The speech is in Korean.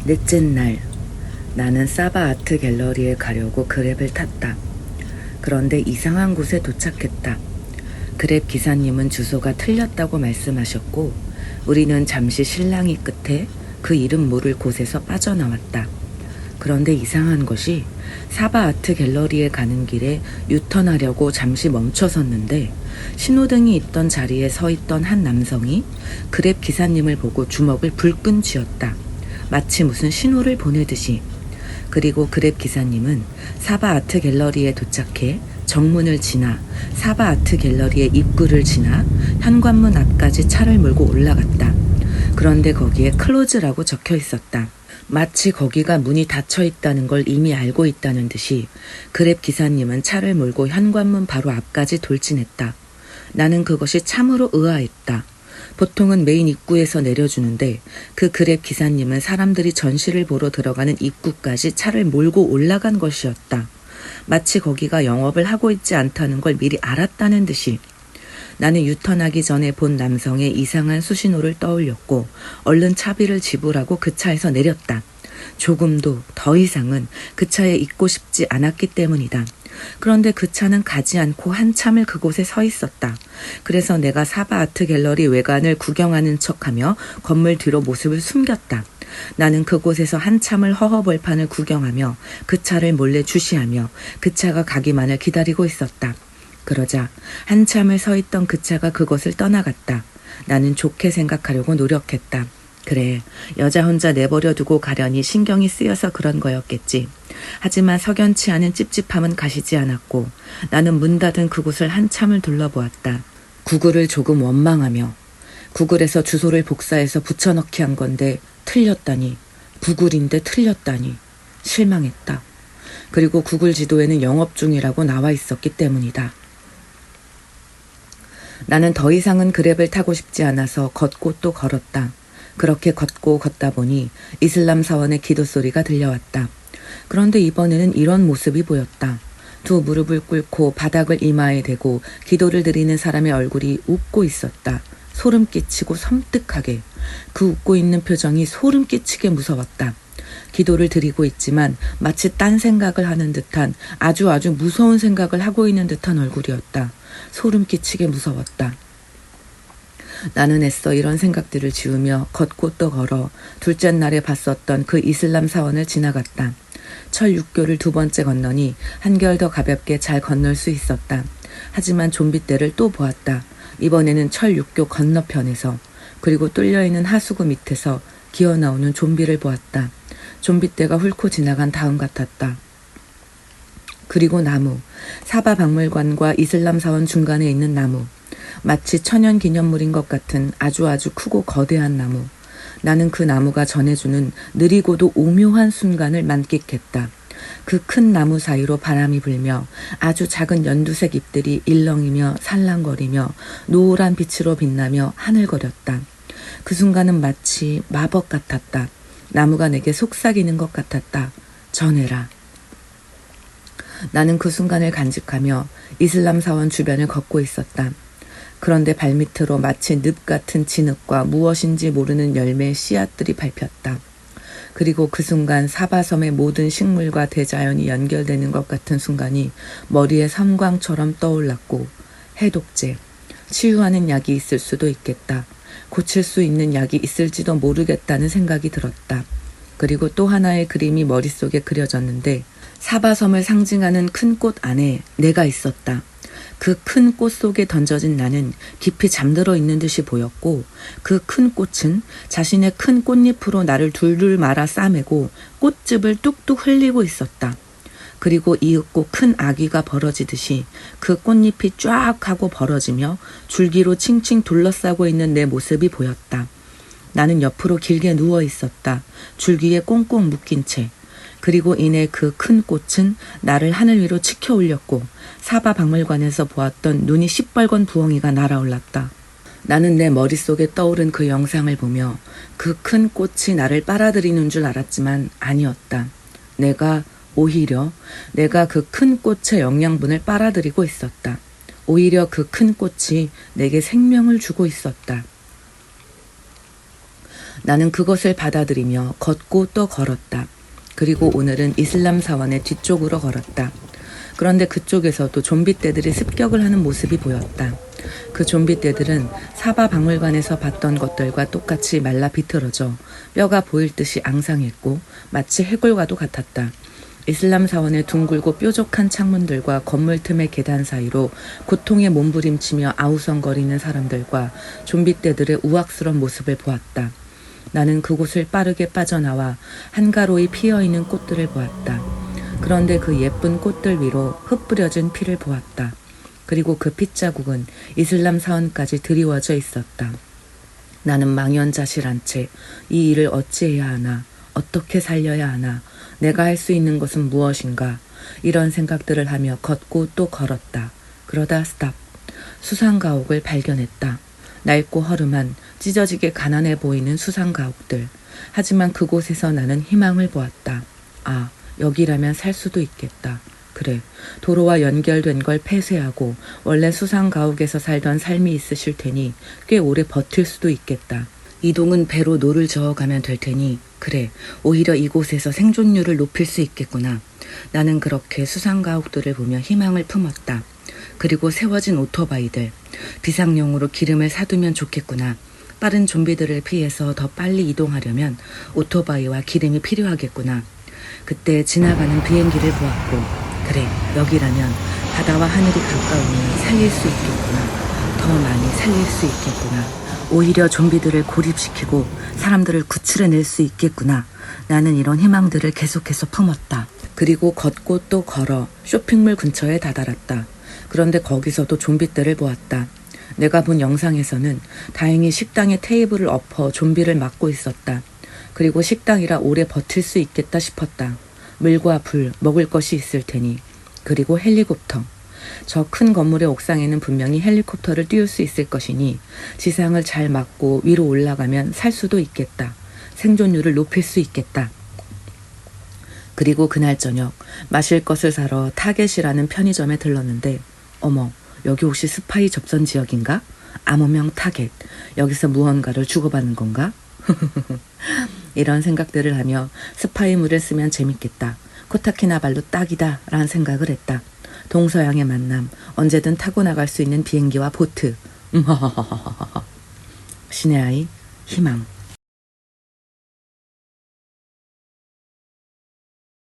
넷째 날, 나는 사바 아트 갤러리에 가려고 그랩을 탔다. 그런데 이상한 곳에 도착했다. 그랩 기사님은 주소가 틀렸다고 말씀하셨고 우리는 잠시 실랑이 끝에 그 이름 모를 곳에서 빠져나왔다. 그런데 이상한 것이 사바 아트 갤러리에 가는 길에 유턴하려고 잠시 멈춰섰는데 신호등이 있던 자리에 서 있던 한 남성이 그랩 기사님을 보고 주먹을 불끈 쥐었다. 마치 무슨 신호를 보내듯이. 그리고 그랩 기사님은 사바 아트 갤러리에 도착해 정문을 지나 사바 아트 갤러리의 입구를 지나 현관문 앞까지 차를 몰고 올라갔다. 그런데 거기에 클로즈라고 적혀 있었다. 마치 거기가 문이 닫혀 있다는 걸 이미 알고 있다는 듯이 그랩 기사님은 차를 몰고 현관문 바로 앞까지 돌진했다. 나는 그것이 참으로 의아했다. 보통은 메인 입구에서 내려주는데 그 그랩 기사님은 사람들이 전시를 보러 들어가는 입구까지 차를 몰고 올라간 것이었다. 마치 거기가 영업을 하고 있지 않다는 걸 미리 알았다는 듯이. 나는 유턴하기 전에 본 남성의 이상한 수신호를 떠올렸고 얼른 차비를 지불하고 그 차에서 내렸다. 조금도 더 이상은 그 차에 있고 싶지 않았기 때문이다. 그런데 그 차는 가지 않고 한참을 그곳에 서 있었다. 그래서 내가 사바 아트 갤러리 외관을 구경하는 척하며 건물 뒤로 모습을 숨겼다. 나는 그곳에서 한참을 허허벌판을 구경하며 그 차를 몰래 주시하며 그 차가 가기만을 기다리고 있었다. 그러자 한참을 서 있던 그 차가 그곳을 떠나갔다. 나는 좋게 생각하려고 노력했다. 그래, 여자 혼자 내버려 두고 가려니 신경이 쓰여서 그런 거였겠지. 하지만 석연치 않은 찝찝함은 가시지 않았고 나는 문 닫은 그곳을 한참을 둘러보았다. 구글을 조금 원망하며 구글에서 주소를 복사해서 붙여넣기 한 건데 틀렸다니, 구글인데 틀렸다니 실망했다. 그리고 구글 지도에는 영업 중이라고 나와 있었기 때문이다. 나는 더 이상은 그랩을 타고 싶지 않아서 걷고 또 걸었다. 그렇게 걷고 걷다 보니 이슬람 사원의 기도 소리가 들려왔다. 그런데 이번에는 이런 모습이 보였다. 두 무릎을 꿇고 바닥을 이마에 대고 기도를 드리는 사람의 얼굴이 웃고 있었다. 소름 끼치고 섬뜩하게. 그 웃고 있는 표정이 소름 끼치게 무서웠다. 기도를 드리고 있지만 마치 딴 생각을 하는 듯한 아주 무서운 생각을 하고 있는 듯한 얼굴이었다. 소름 끼치게 무서웠다. 나는 애써 이런 생각들을 지우며 걷고 또 걸어 둘째 날에 봤었던 그 이슬람 사원을 지나갔다. 철 6교를 두 번째 건너니 한결 더 가볍게 잘 건널 수 있었다. 하지만 좀비떼를 또 보았다. 이번에는 철 6교 건너편에서. 그리고 뚫려있는 하수구 밑에서 기어나오는 좀비를 보았다. 좀비떼가 훑고 지나간 다음 같았다. 그리고 나무, 사바 박물관과 이슬람 사원 중간에 있는 나무. 마치 천연기념물인 것 같은 아주 크고 거대한 나무. 나는 그 나무가 전해주는 느리고도 오묘한 순간을 만끽했다. 그 큰 나무 사이로 바람이 불며 아주 작은 연두색 잎들이 일렁이며 살랑거리며 노란 빛으로 빛나며 하늘거렸다. 그 순간은 마치 마법 같았다. 나무가 내게 속삭이는 것 같았다. 전해라. 나는 그 순간을 간직하며 이슬람 사원 주변을 걷고 있었다. 그런데 발밑으로 마치 늪 같은 진흙과 무엇인지 모르는 열매의 씨앗들이 밟혔다. 그리고 그 순간 사바섬의 모든 식물과 대자연이 연결되는 것 같은 순간이 머리에 섬광처럼 떠올랐고 해독제, 치유하는 약이 있을 수도 있겠다. 고칠 수 있는 약이 있을지도 모르겠다는 생각이 들었다. 그리고 또 하나의 그림이 머릿속에 그려졌는데 사바섬을 상징하는 큰 꽃 안에 내가 있었다. 그 큰 꽃 속에 던져진 나는 깊이 잠들어 있는 듯이 보였고 그 큰 꽃은 자신의 큰 꽃잎으로 나를 둘둘 말아 싸매고 꽃즙을 뚝뚝 흘리고 있었다. 그리고 이윽고 큰 아귀가 벌어지듯이 그 꽃잎이 쫙 하고 벌어지며 줄기로 칭칭 둘러싸고 있는 내 모습이 보였다. 나는 옆으로 길게 누워 있었다. 줄기에 꽁꽁 묶인 채. 그리고 이내 그 큰 꽃은 나를 하늘 위로 치켜 올렸고 사바 박물관에서 보았던 눈이 시뻘건 부엉이가 날아올랐다. 나는 내 머릿속에 떠오른 그 영상을 보며 그 큰 꽃이 나를 빨아들이는 줄 알았지만 아니었다. 오히려 내가 그 큰 꽃의 영양분을 빨아들이고 있었다. 오히려 그 큰 꽃이 내게 생명을 주고 있었다. 나는 그것을 받아들이며 걷고 또 걸었다. 그리고 오늘은 이슬람 사원의 뒤쪽으로 걸었다. 그런데 그쪽에서도 좀비 떼들이 습격을 하는 모습이 보였다. 그 좀비 떼들은 사바 박물관에서 봤던 것들과 똑같이 말라 비틀어져 뼈가 보일 듯이 앙상했고 마치 해골과도 같았다. 이슬람 사원의 둥글고 뾰족한 창문들과 건물 틈의 계단 사이로 고통에 몸부림치며 아우성거리는 사람들과 좀비 떼들의 우악스런 모습을 보았다. 나는 그곳을 빠르게 빠져나와 한가로이 피어있는 꽃들을 보았다. 그런데 그 예쁜 꽃들 위로 흩뿌려진 피를 보았다. 그리고 그 핏자국은 이슬람 사원까지 드리워져 있었다. 나는 망연자실한 채 이 일을 어찌해야 하나, 어떻게 살려야 하나, 내가 할 수 있는 것은 무엇인가, 이런 생각들을 하며 걷고 또 걸었다. 그러다 스탑. 수상가옥을 발견했다. 낡고 허름한 찢어지게 가난해 보이는 수상가옥들. 하지만 그곳에서 나는 희망을 보았다. 아, 여기라면 살 수도 있겠다. 그래, 도로와 연결된 걸 폐쇄하고 원래 수상가옥에서 살던 삶이 있으실 테니 꽤 오래 버틸 수도 있겠다. 이동은 배로 노를 저어가면 될 테니 그래, 오히려 이곳에서 생존율을 높일 수 있겠구나. 나는 그렇게 수상가옥들을 보며 희망을 품었다. 그리고 세워진 오토바이들. 비상용으로 기름을 사두면 좋겠구나. 빠른 좀비들을 피해서 더 빨리 이동하려면 오토바이와 기름이 필요하겠구나. 그때 지나가는 비행기를 보았고, 그래, 여기라면 바다와 하늘이 가까우니 살릴 수 있겠구나. 더 많이 살릴 수 있겠구나. 오히려 좀비들을 고립시키고 사람들을 구출해낼 수 있겠구나. 나는 이런 희망들을 계속해서 품었다. 그리고 걷고 또 걸어 쇼핑몰 근처에 다다랐다. 그런데 거기서도 좀비들을 보았다. 내가 본 영상에서는 다행히 식당에 테이블을 엎어 좀비를 막고 있었다. 그리고 식당이라 오래 버틸 수 있겠다 싶었다. 물과 불, 먹을 것이 있을 테니. 그리고 헬리콥터. 저 큰 건물의 옥상에는 분명히 헬리콥터를 띄울 수 있을 것이니 지상을 잘 막고 위로 올라가면 살 수도 있겠다. 생존율을 높일 수 있겠다. 그리고 그날 저녁 마실 것을 사러 타겟이라는 편의점에 들렀는데 어머, 여기 혹시 스파이 접선 지역인가? 암호명 타겟. 여기서 무언가를 주고받는 건가? 이런 생각들을 하며 스파이물을 쓰면 재밌겠다. 코타키나발루 딱이다 라는 생각을 했다. 동서양의 만남, 언제든 타고 나갈 수 있는 비행기와 보트. 신의 아이, 희망.